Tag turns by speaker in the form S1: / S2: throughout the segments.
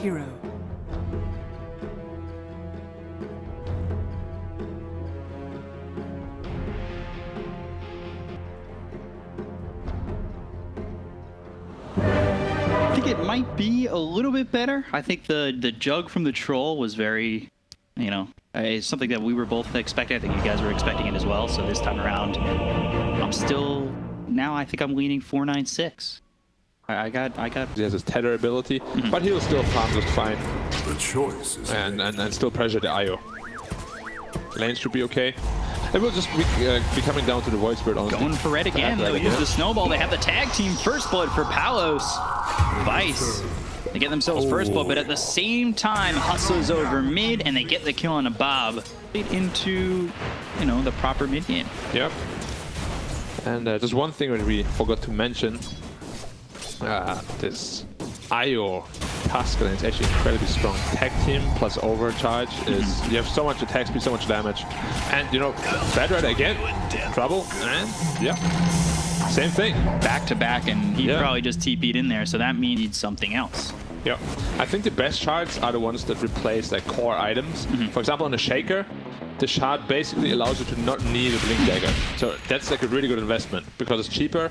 S1: hero.
S2: I think it might be a little bit better. I think the jug from the troll was very, you know, something that we were both expecting. I think you guys were expecting it as well. So this time around, I'm still, now I think I'm leaning 496. I got.
S3: He has his tether ability, but he'll still farm just fine.
S4: The choice is
S3: and still pressure the IO. Lanes should be okay. It will just be coming down to the Void Spirit, honestly.
S2: Going for red again. They'll use the snowball. They have the tag team first blood for Palos. Vice. They get themselves first blood, but at the same time, Hustla's over mid, and they get the kill on a Bob. Into, you know, the proper mid game.
S3: Yep. And just one thing that we forgot to mention. This IO task lane is actually incredibly strong. Tag team plus overcharge is, you have so much attack speed, so much damage. And you know, Bad Rider again, trouble, and yeah, same thing.
S2: Back to back, and he probably just TP'd in there, so that means something else.
S3: Yeah, I think the best shards are the ones that replace like core items. For example, on a Shaker, the shard basically allows you to not need a Blink Dagger. So that's like a really good investment because it's cheaper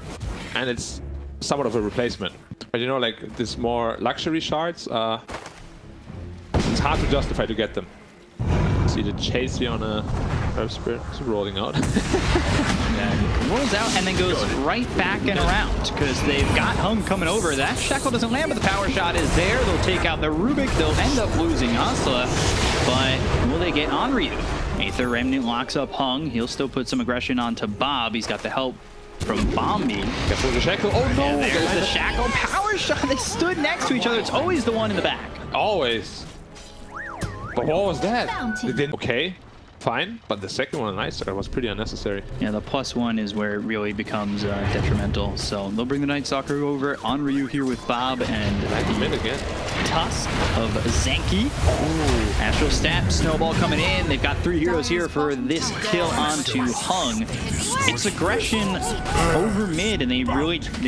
S3: and it's somewhat of a replacement. But you know, like this more luxury shards, it's hard to justify to get them. See the chase here on a Rev Spirit. It's rolling out.
S2: Rolls out and then goes right back and around because they've got Hung coming over. That Shackle doesn't land, but the power shot is there. They'll take out the Rubik. They'll end up losing Hustla, but will they get Enryu? Aether Remnant locks up Hung. He'll still put some aggression onto Bob. He's got the help from Bombi.
S3: Careful with the Shackle. Oh no!
S2: And there's the Shackle power shot. They stood next to each other. It's always the one in the back.
S3: Always. But what was that? Okay, fine. But the second one, nice. Was pretty unnecessary.
S2: Yeah, the +1 is where it really becomes detrimental. So they'll bring the Night Stalker over. Enryu here with Bob and
S3: mid again.
S2: Tusk of Zenki. Ooh. Astral Stab, Snowball coming in. They've got 3 heroes here for this kill onto Hung. It's aggression over mid, and they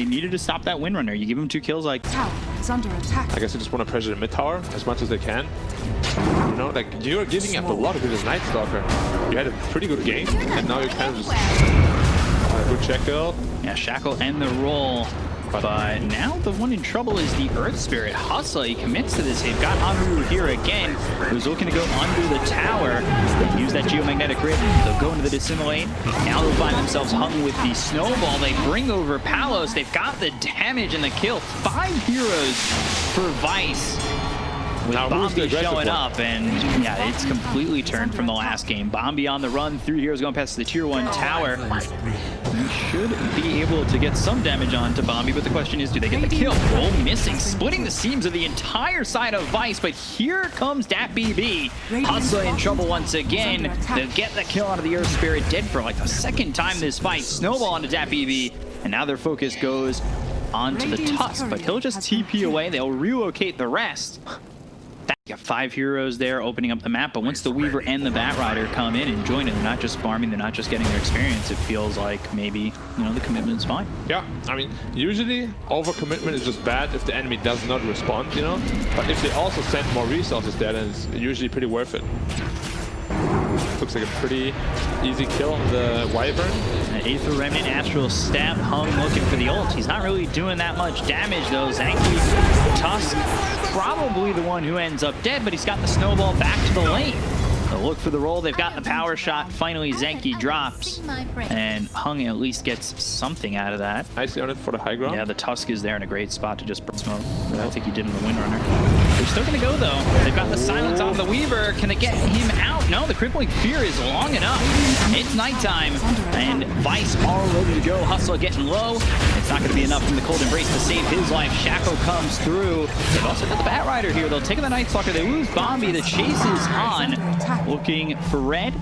S2: needed to stop that Windrunner. You give them 2 kills, like
S1: Tower is under attack.
S3: I guess they just want to pressure the mid tower as much as they can. You know, like you're giving up a lot with this Night Stalker. You had a pretty good game, and now you kind of just good Shackle.
S2: Yeah, Shackle and the roll. But now the one in trouble is the Earth Spirit. Hustla, he commits to this. They've got Enryu here again, who's looking to go under the tower. They use that geomagnetic grid. They'll go into the Dissimulate. Now they'll find themselves hung with the Snowball. They bring over Palos. They've got the damage and the kill. 5 heroes for Vice. With Bombi showing up, and yeah, it's completely turned from the last game. Bombi on the run, 3 heroes going past the tier 1 tower. They should be able to get some damage onto Bombi, but the question is, do they get the kill? Roll missing, splitting the seams of the entire side of Vice, but here comes Datbb. Hustla in trouble once again. They'll get the kill onto the Earth Spirit, dead for like the 2nd time this fight. Snowball onto Datbb, and now their focus goes onto the Tusk, but he'll just TP away. They'll relocate the rest. You got 5 heroes there opening up the map, but once the Weaver and the Bat Rider come in and join it, they're not just farming, they're not just getting their experience. It feels like maybe, you know, the commitment's fine.
S3: Yeah, I mean, usually overcommitment is just bad if the enemy does not respond, you know? But if they also send more resources there, then it's usually pretty worth it. Looks like a pretty easy kill on the Wyvern.
S2: Aether Remnant, Astral Stab, Hung looking for the ult. He's not really doing that much damage though. Zenki, Tusk, probably the one who ends up dead, but he's got the Snowball back to the lane. They'll look for the roll. They've got the power shot. Finally, Zenki drops, and Hung at least gets something out of that.
S3: Nicely on it for the high ground.
S2: Yeah, the Tusk is there in a great spot to just burn smoke. I think he did in the Windrunner. They're still going to go, though. They've got the silence on the Weaver. Can they get him out? No, the Crippling Fear is long enough. It's nighttime, and Vice all ready to go. Hustla getting low. It's not going to be enough from the Cold Embrace to save his life. Shackle comes through. They've also got the Bat Rider here. They'll take the Night Stalker. They lose Bombi. The chase is on. Looking for red.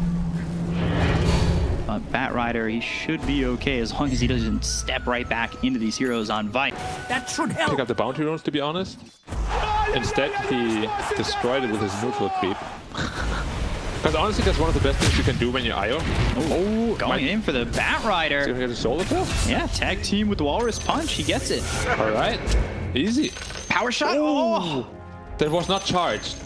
S2: Bat Rider, he should be okay as long as he doesn't step right back into these heroes on Vice.
S1: That should help.
S3: Pick up the bounty runes, to be honest. Instead, he destroyed it with his neutral creep. Because honestly, that's one of the best things you can do when you're IO.
S2: Oh, going in for the Bat Rider.
S3: Is he gonna get a solo kill?
S2: Yeah, tag team with the Walrus Punch. He gets it.
S3: All right, easy.
S2: Power shot. Oh.
S3: That was not charged.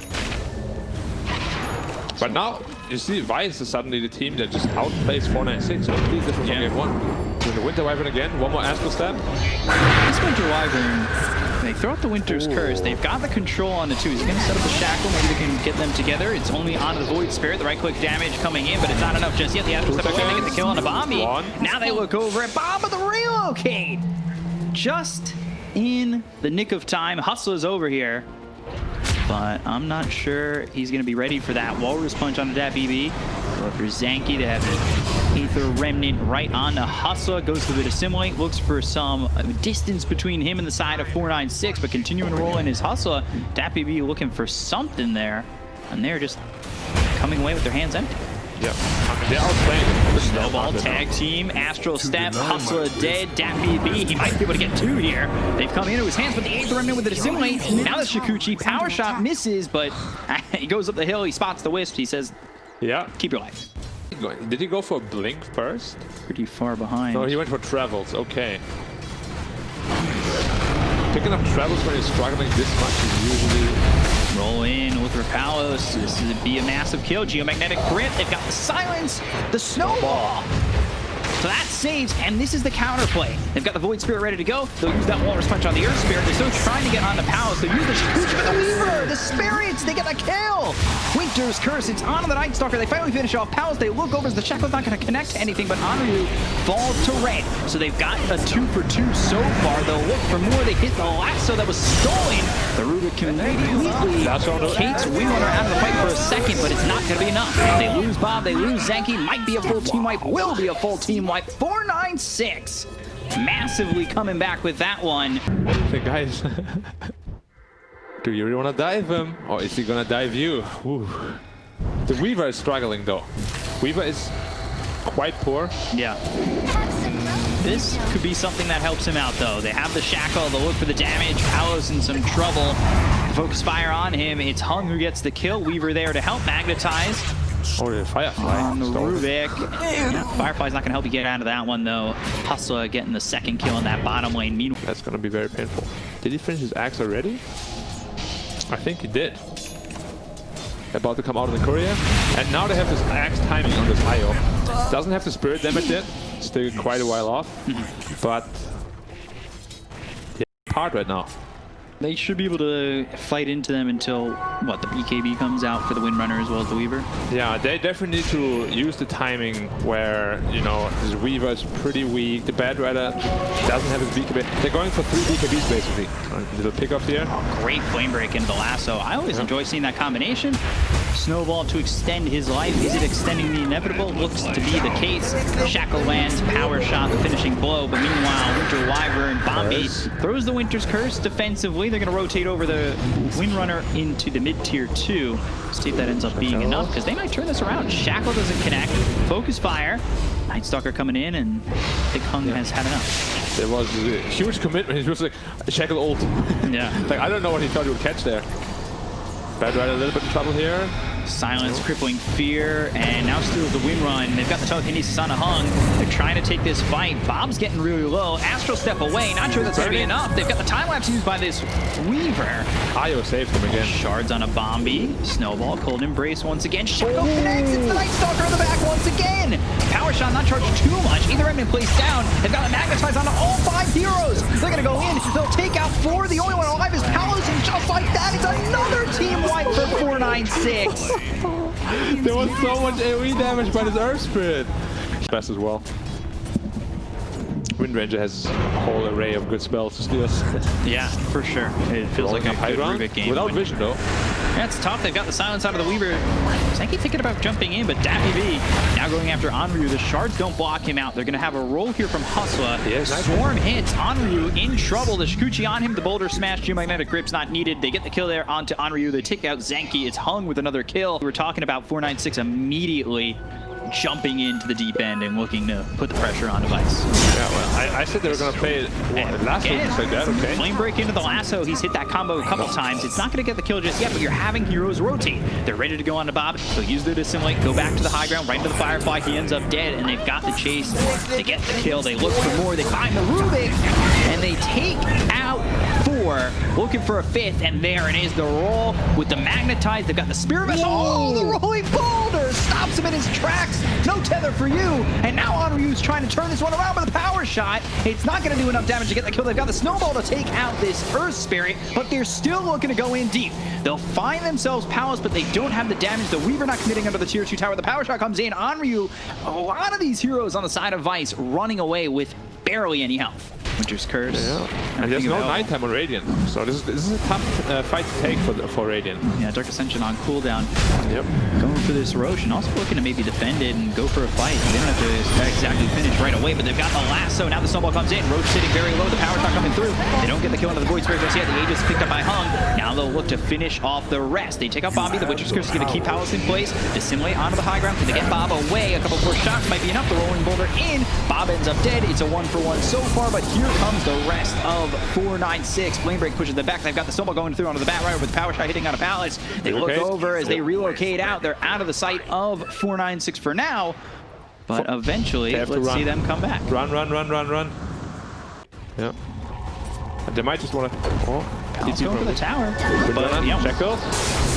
S3: But now, you see, Vice is suddenly the team that just outplays 496. Completely different from game 1. Doing the Winter Wyvern again, one more Astral Step.
S2: This Winter Wyvern, they throw out the Winter's Curse. They've got the control on the two. He's going to set up the Shackle. Maybe they can get them together. It's only onto the Void Spirit. The right-click damage coming in, but it's not enough just yet. The Astral Step again, they get the kill on the Bombi. Now they look over at Bomb the relocate. Just in the nick of time. Hustla's over here. But I'm not sure he's going to be ready for that Walrus Punch on the DPC. Go for Zenki to have the Aether Remnant right on the Hustla. Goes to the Dissimulate, looks for some distance between him and the side of 496, but continuing to roll in his Hustla. DPC looking for something there, and they're just coming away with their hands empty.
S3: Yeah, they're outplaying the
S2: Snowball tag team, Astral Step, Hustla dead, DPC, he might be able to get two here. They've come into his hands with the Aether Remnant with the Dissimulate. Now the Shikuchi power shot misses, but he goes up the hill, he spots the Wisp, he says,
S3: yeah,
S2: keep your life.
S3: Did he go for a Blink first?
S2: Pretty far behind.
S3: No, he went for Travels, okay. Picking up Travels when he's struggling this much is usually...
S2: Roll in with Palos. This would be a massive kill. Geomagnetic Grip. They've got the Silence, the Snowball. So that saves, and this is the counterplay. They've got the Void Spirit ready to go. They'll use that Walrus Punch on the Earth Spirit. They're still trying to get on the Palos. They'll use the Shikuchi, the Weaver, the Spirits. They get a kill. Winter's Curse. It's on the Night Stalker. They finally finish off Palos. They look over as the Shackle's not going to connect to anything, but Enryu falls to red. So they've got a 2-for-2 so far. They'll look for more. They hit the lasso that was stolen. The Rubik immediately Kate's Windrunner out of the fight for a second, but it's not going to be enough. They lose Bob. They lose Zenki. Might be a full team wipe. Will be a full team wipe. 496. Massively coming back with that one.
S3: Hey guys, do you really want to dive him? Or is he going to dive you? Ooh. The Weaver is struggling though. Weaver is quite poor.
S2: Yeah. This could be something that helps him out though. They have the Shackle, they'll look for the damage. Palos in some trouble. Focus fire on him. It's Hung who gets the kill. Weaver there to help magnetize.
S3: Oh, the Firefly.
S2: On the Rubik. Yeah, Firefly's not going to help you get out of that one, though. Hustla getting the second kill in that bottom lane. Meanwhile,
S3: that's going to be very painful. Did he finish his axe already? I think he did. About to come out of the courier. And now they have this axe timing on this IO. Doesn't have the spirit damage yet. Still quite a while off. But yeah, hard right now.
S2: They should be able to fight into them until, what, the BKB comes out for the Windrunner as well as the Weaver?
S3: Yeah, they definitely need to use the timing where, you know, this Weaver is pretty weak. The Bad Rider doesn't have his BKB. They're going for 3 BKBs basically. A little pickup here.
S2: Oh, great flame break into the lasso. I always enjoy seeing that combination. Snowball to extend his life. Is it extending the inevitable? Looks to be the case. Shackle lands, power shot, the finishing blow. But meanwhile, Winter Wyvern, Bombi throws the Winter's Curse defensively. They're going to rotate over the Windrunner into the mid-tier 2. Let's see if that ends up being enough, because they might turn this around. Shackle doesn't connect. Focus fire. Night Stalker coming in, and I think Hung has had enough.
S3: There was a huge commitment. He was like, Shackle ult.
S2: Yeah.
S3: Like, I don't know what he thought he would catch there. Bad Rider a little bit in trouble here.
S2: Silence, Crippling Fear, and now steals the win run. They've got the telekinesis on a Hung. They're trying to take this fight. Bob's getting really low. Astral Step away. Not sure that's going to be enough. They've got the time lapse used by this Weaver.
S3: Io saved him again.
S2: Shards on a Bombi. Snowball, Cold Embrace once again. Shackle connects. It's the Night Stalker in the back once again. Power shot not charged too much. Either Remnant placed down. They've got to magnetize onto all 5 heroes. They're going to go in. They'll take out 4. The only one alive is Palos, and just like that, it's another team wipe for 496.
S3: There was so much AoE damage by this Earth Spirit. Best as well. Wind Ranger has a whole array of good spells to steal.
S2: Yeah, for sure. It feels like a good Rubik game.
S3: Without vision, though.
S2: Yeah, it's tough. They've got the silence out of the Weaver. Zenki thinking about jumping in, but DPC now going after Enryu. The shards don't block him out. They're going to have a roll here from Hustla.
S3: Yes.
S2: Swarm hits. Enryu in trouble. The Shikuchi on him. The Boulder Smash. Geomagnetic Grip's not needed. They get the kill there onto Enryu. They take out Zenki. It's Hung with another kill. We're talking about 496 immediately jumping into the deep end and looking to put the pressure on Vice.
S3: Yeah, well, I said they were going to play it last week, like that, okay.
S2: Flame break into the lasso. He's hit that combo a couple times. It's not going to get the kill just yet, but you're having heroes rotate. They're ready to go on to Bob. They'll use their Dissimulate, go back to the high ground, right into the Firefly. He ends up dead, and they've got the chase. They get the kill. They look for more. They find the Rubik, and they take out 4, looking for a 5th, and there it is, the roll with the magnetized. They've got the Spirit Vessel. Oh, the rolling boulder stops him in his tracks. No tether for you. And now Enryu's trying to turn this one around with a power shot. It's not going to do enough damage to get the kill. They've got the snowball to take out this Earth Spirit, but they're still looking to go in deep. They'll find themselves Palos, but they don't have the damage. The Weaver not committing under the tier 2 tower. The power shot comes in. Enryu, a lot of these heroes on the side of Vice running away with barely any health. Winter's Curse.
S3: Yeah. And there's no nighttime on Radiant, so this is a tough fight to take for Radiant.
S2: Yeah, Dark Ascension on cooldown.
S3: Yep.
S2: Going for this Roche and also looking to maybe defend it and go for a fight. They don't have to exactly finish right away, but they've got the lasso. Now the snowball comes in. Roche sitting very low. The power shot coming through. They don't get the kill into the Void Spirit just yet. The Aegis picked up by Hung. Now they'll look to finish off the rest. They take out Bombi. The Winter's Curse is going to keep Palos in place. Dissimulate onto the high ground. Can they get Bob away? A couple more shots might be enough. The rolling boulder in. Bob ends up dead. It's a 1-for-1 so far, but here comes the rest of 496. Flame Break pushes them back. They've got the snowball going through onto the Bat Rider with the power shot hitting out of Palace. They look over as they relocate out. They're out of the sight of 496 for now, but eventually let's see them come back.
S3: Run. Yeah. They might just want to... Oh.
S2: He's going for the tower.
S3: But, yeah.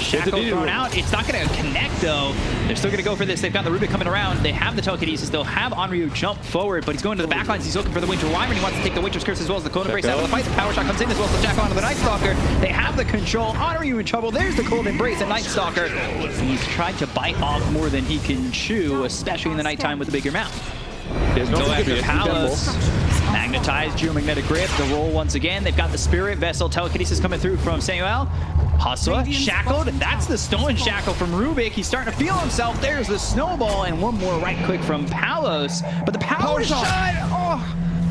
S2: Shackle thrown out. It's not going to connect, though. They're still going to go for this. They've got the Rubik coming around. They have the telekinesis. They'll have Enryu jump forward, but he's going to the backlines. He's looking for the Winter Wyvern. He wants to take the Winter's Curse as well as the Cold Embrace out of the fight. The power shot comes in as well as the Jackal onto the Night Stalker. They have the control. Enryu in trouble. There's the Cold Embrace and Night Stalker. He's tried to bite off more than he can chew, especially in the nighttime with the bigger mouth. Go after Palos. Magnetized, geomagnetic grip, the roll once again. They've got the Spirit Vessel, telekinesis coming through from Samael. Hustla, shackled. That's the stolen shackle from Rubik. He's starting to feel himself. There's the snowball, and one more right click from Palos. But the power shot, oh,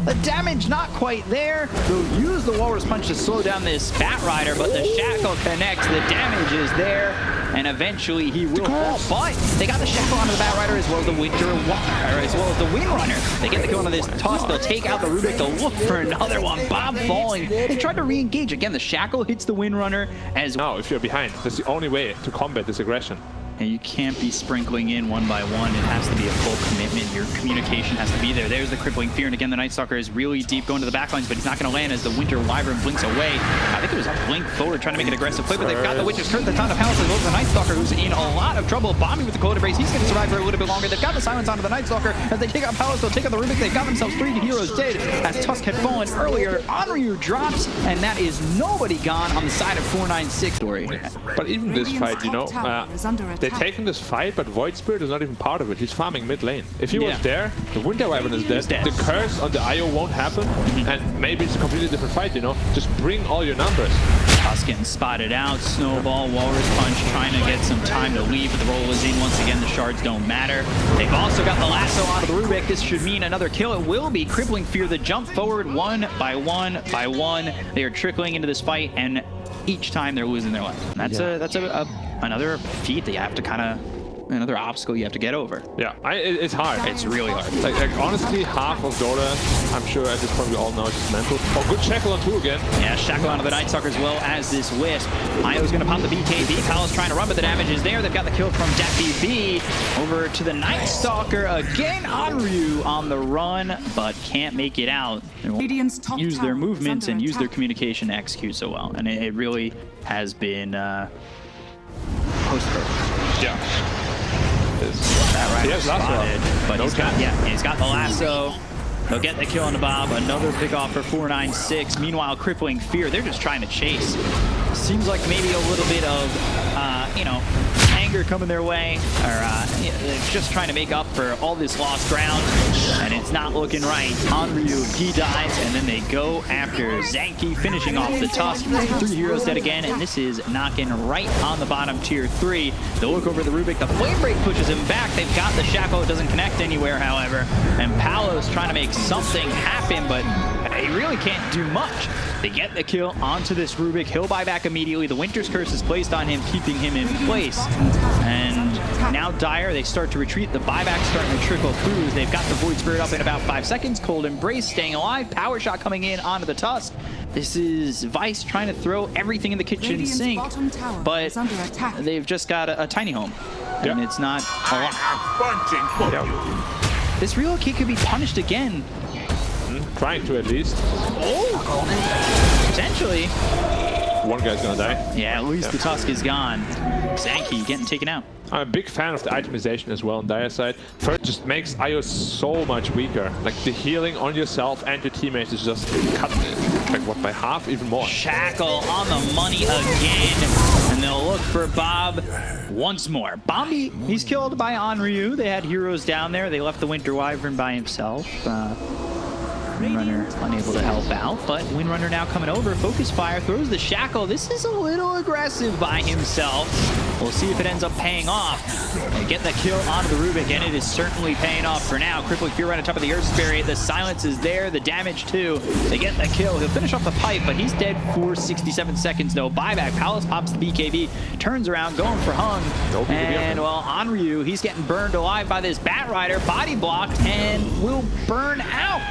S2: the damage not quite there. They'll use the Walrus Punch to slow down this Bat Rider, but the shackle connects. The damage is there, and eventually he will fall. But they got the shackle onto the Bat Rider as well as the as well as the Windrunner. They get the kill onto this toss. They'll take out the Rubik. They'll look for another one. Bob falling. They tried to re-engage. Again, the shackle hits the Windrunner as well.
S3: No, if you're behind, that's the only way to combat this aggression.
S2: And you can't be sprinkling in one by one. It has to be a full commitment. Your communication has to be there. There's the Crippling Fear. And again, the Night Stalker is really deep going to the backlines, but he's not going to land as the Winter Wyvern blinks away. I think it was a blink forward trying to make an aggressive play, but they've got the Winter's Curse, the Ton of Palace, as well as the Night Stalker, who's in a lot of trouble. Bombi with the Cold Embrace. He's going to survive for a little bit longer. They've got the Silence onto the Night Stalker. As they take out Palace, they'll take out the Rubik. They've got themselves 3 heroes dead as Tusk had fallen earlier. Enryu drops, and that is nobody gone on the side of 496 story.
S3: But even this fight, you know, they're taking this fight, but Void Spirit is not even part of it. He's farming mid lane. If he was there, the Winter Wyvern is dead. The curse on the IO won't happen, and maybe it's a completely different fight, you know? Just bring all your numbers.
S2: Tusk getting spotted out. Snowball, Walrus Punch trying to get some time to leave, but the roll is in once again. The shards don't matter. They've also got the lasso out of the Rubik. This should mean another kill. It will be. Crippling Fear, the jump forward one by one by one. They are trickling into this fight, and each time they're losing their life. That's another feat that you have to kind of, another obstacle you have to get over.
S3: Yeah, it's hard.
S2: It's really hard.
S3: Like honestly, half of Dota, I'm sure at this point we all know, it's just mental. Oh, good shackle on 2 again. Yeah,
S2: shackle onto the Night Stalker as well as this Wisp. Io's going to pop the BKB. Palos trying to run, but the damage is there. They've got the kill from DPC over to the Night Stalker. Again, Enryu on the run, but can't make it out. They won't use their movements and use their communication to execute so well. And it really has been post-perfect.
S3: Yeah.
S2: That spotted, but he's got the lasso. They'll get the kill on the Bob. Another pick off for 496. Meanwhile, Crippling Fear, they're just trying to chase. Seems like maybe a little bit of, you know, anger coming their way, or they're just trying to make up for all this lost ground, and it's not looking right. Enryu, he dies, and then they go after Zenki, finishing off the Tusk. 3 heroes dead again, and this is knocking right on the bottom tier 3. They'll look over the Rubik. The Flame Break pushes him back. They've got the shackle. It doesn't connect anywhere, however, and Palos trying to make something happen, but he really can't do much. They get the kill onto this Rubik. He'll buy back immediately. The Winter's Curse is placed on him, keeping him in place. And now Dire, they start to retreat. The buyback's starting to trickle through. They've got the Void Spirit up in about 5 seconds. Cold Embrace staying alive. Power shot coming in onto the Tusk. This is Vice trying to throw everything in the kitchen sink, but they've just got a tiny home, and it's not a lot. This relocate could be punished again.
S3: Trying to at least.
S2: Oh! Potentially.
S3: One guy's gonna die.
S2: Yeah, at least the Tusk is gone. Zenki getting taken out.
S3: I'm a big fan of the itemization as well on Dire side. First, just makes IO so much weaker. Like the healing on yourself and your teammates is just cut, like what, by half, even more.
S2: Shackle on the money again, and they'll look for Bob once more. Bombi, he's killed by Enryu. They had heroes down there. They left the Winter Wyvern by himself. Windrunner unable to help out, but Windrunner now coming over. Focus Fire throws the Shackle. This is a little aggressive by himself. We'll see if it ends up paying off. They get the kill onto the Rubik, and it is certainly paying off for now. Crippling Fear right on top of the Earth Spirit. The silence is there, the damage too. They get the kill. He'll finish off the pipe, but he's dead for 67 seconds though. Buyback. Palos pops the BKB, turns around, going for Hung. And well, Enryu, he's getting burned alive by this Bat Rider. Body blocked and will burn out.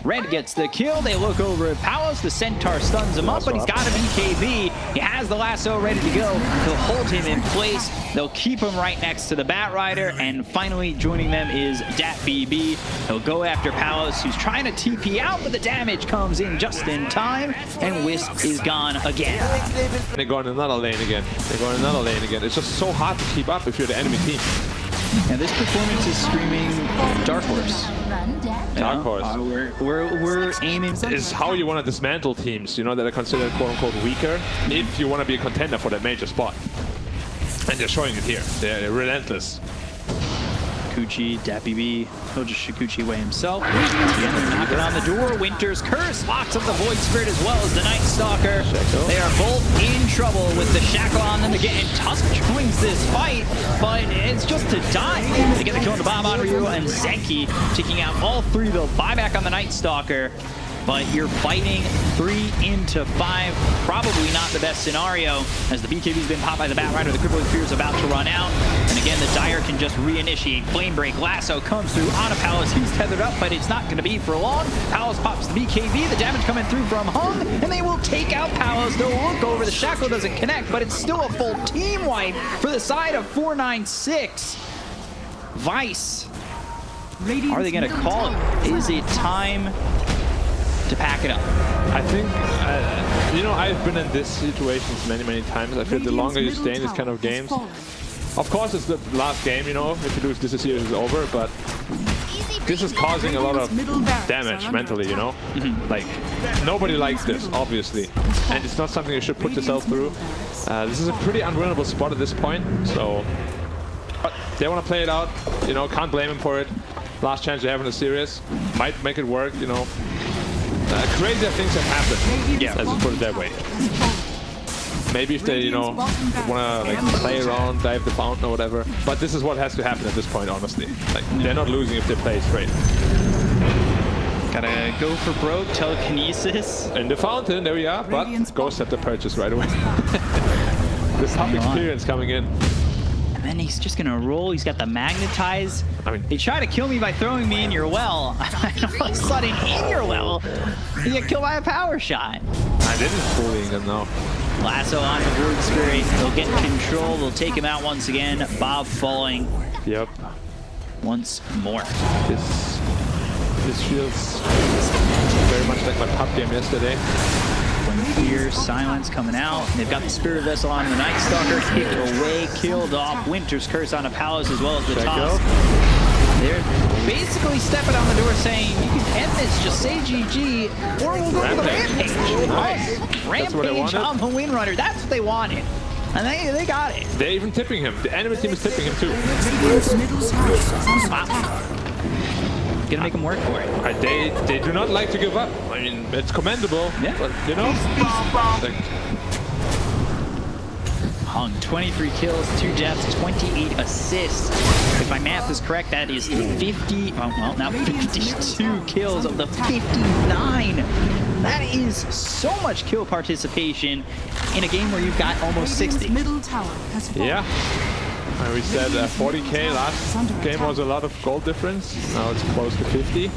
S2: Red gets the kill. They look over at Palos. The Centaur stuns him up, but he's got a BKB. He has the lasso ready to go. He'll hold him in place. They'll keep him right next to the Bat Rider. And finally joining them is Datbb. He'll go after Palos, who's trying to TP out, but the damage comes in just in time. And Wisp is gone again.
S3: They're going another lane again. They're going another lane again. It's just so hard to keep up if you're the enemy team.
S2: And this performance is screaming Dark Horse.
S3: Dark Horse.
S2: We're aiming.
S3: It's how you want to dismantle teams, you know, that are considered quote-unquote weaker if you want to be a contender for that major spot. And they're showing it here. They're relentless.
S2: Kuchi, Datbb, he'll just Shikuchi away himself. Again, they're knocking on the door. Winter's Curse locks up the Void Spirit as well as the Night Stalker.
S3: Shackle.
S2: They are both in trouble with the Shackle on them again. Tusk joins this fight, but it's just to die. They get the kill on the Bob, Enryu, and Zenki taking out all three. They'll buy back on the Night Stalker. But you're fighting 3 into 5. Probably not the best scenario, as the BKB's been popped by the Bat Rider. The Crippling Fear is about to run out. And again, the Dire can just reinitiate. Flame Break. Lasso comes through on a Palos. He's tethered up, but it's not going to be for long. Palos pops the BKB. The damage coming through from Hung, and they will take out Palos. They'll look over. The Shackle doesn't connect, but it's still a full team wipe for the side of 496. Vice. Are they going to call it? Is it time to pack it up?
S3: I think, you know, I've been in this situations many times. I feel the longer you stay in these kind of games, of course it's the last game, you know, if you lose this series is over, but this is causing a lot of damage mentally, you know? Like, nobody likes this, obviously, and it's not something you should put yourself through. This is a pretty unwinnable spot at this point, so, but they want to play it out, you know, can't blame them for it. Last chance they have in the series, might make it work, you know. Crazier things have happened. Yeah, let's just put it that way. Maybe if they, you know, want to like play around, dive the fountain or whatever. But this is what has to happen at this point, honestly. Like, they're not losing if they play straight.
S2: Gotta go for broke, telekinesis.
S3: In the fountain, there we are. But Ghost had the purchase right away. This tough experience coming in.
S2: And then he's just gonna roll. He's got the magnetize.
S3: I mean,
S2: they try to kill me by throwing me in your well. All of a sudden, in your well, you get killed by a power shot.
S3: I didn't bullying them, no.
S2: Lasso on the Void Spirit. They'll get control. They'll take him out once again. Bob falling.
S3: Yep.
S2: Once more.
S3: This feels very much like my pub game yesterday.
S2: Fear, silence coming out. They've got the Spirit Vessel on the Night Stalker, kicked away, killed off. Winter's Curse on a Palos as well as the Tusk. They're basically stepping on the door saying, you can end this, just say GG, or we'll go to the Rampage.
S3: Nice.
S2: Rampage on the Windrunner. That's what they wanted. And they got it.
S3: They're even tipping him. The enemy team is tipping him too.
S2: Wow. Gonna make them work for it.
S3: They do not like to give up. I mean, it's commendable,
S2: yeah.
S3: But you know, like,
S2: Hung, 23 kills, 2 deaths, 28 assists. If my math is correct, that is 50, well, now 52 kills of the 59. That is so much kill participation in a game where you've got almost 60.
S3: Yeah. We said 40k last game was a lot of goal difference. Now it's close to 50.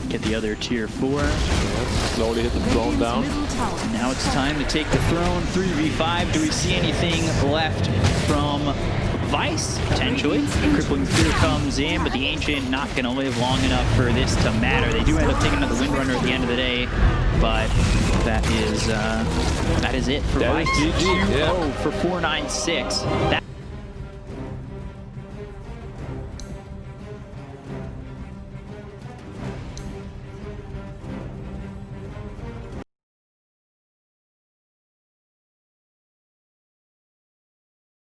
S2: Get the other tier 4.
S3: Yes, slowly hit the throne down.
S2: Now it's time to take the throne. 3v5. Do we see anything left from Vice, potentially. Crippling Spear comes in, but the Ancient not going to live long enough for this to matter. They do end up taking another Windrunner at the end of the day, but that is it for Vice. 2-0 for 496.